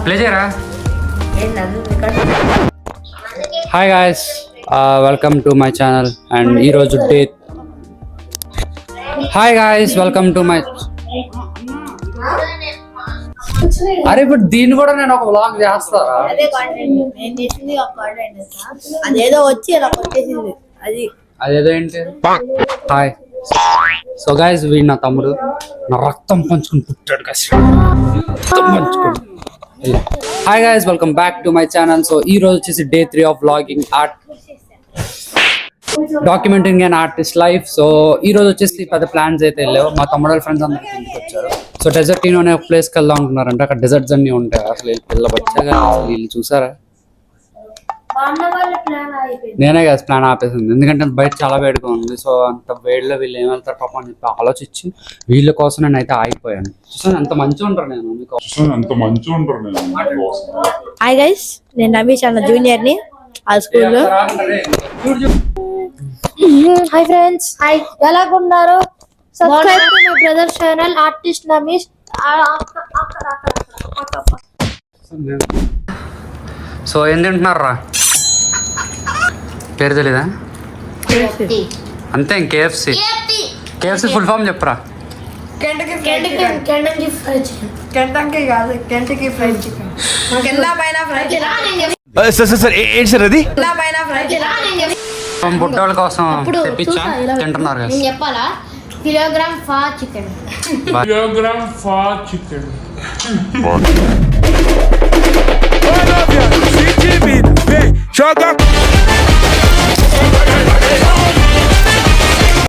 Play చేయరా. Hi guys, welcome to my channel and ఈరోజు day. Hi guys, welcome to my. అరే ఇప్పుడు దీన్ని కూడా నేను ఒక వ్లాగ్ చేస్తారా? అదేదో వచ్చి అలా కొట్టేసింది అదేదో ఏంటి. హాయ్, సో గాయస్ వీడు నా తమ్ముడు, నా రక్తం పంచుకుని పుట్టాడు guys. Hi guys, welcome back to my channel. So ఈ రోజు వచ్చేసి day 3 of vlogging art documenting and artist life. So ఈ రోజు వచ్చేసి పెద్ద ప్లాన్స్ అయితే వెళ్ళావు. మా తమ్ముడు వాళ్ళ ఫ్రెండ్స్ అందరికి ఇంటికి వచ్చారు. సో డెజర్ట్ టీనో అనే ఒక ప్లేస్కి వెళ్దాం అనుకున్నారంటే అక్కడ డెజర్ట్స్ అన్ని ఉంటాయి. అసలు పిల్ల వచ్చాగా వీళ్ళు చూసారా? నేనే కదా ప్లాన్ ఆపేసింది, ఎందుకంటే బయట చాలా వేడిగా ఉంది. సో అంత వేడిలో వీళ్ళు ఏం వెళ్తారు పాప అని చెప్పి ఆలోచించి వీళ్ళ కోసం నేను అయితే ఆగిపోయాను. చూసాను అంత మంచిగా ఉంటారు నేను హాయ్ గైస్, నేను రమేష్ అన్న జూనియర్ ని ఆ స్కూల్లో. హాయ్ ఫ్రెండ్స్, హాయ్, ఎలాగున్నారు? Subscribe to my brother channel artist Ramesh. So ఏం తింటున్నారా? పేరు తెలీదా? అంతే. కేఎఫ్సి ఫుల్ ఫామ్ చెప్పరా? పుట్టోళ్ళ కోసం తెప్పించా, తింటున్నారు కదా. చెప్పాలా? కిలోగ్రామ్ ఫా చికెన్.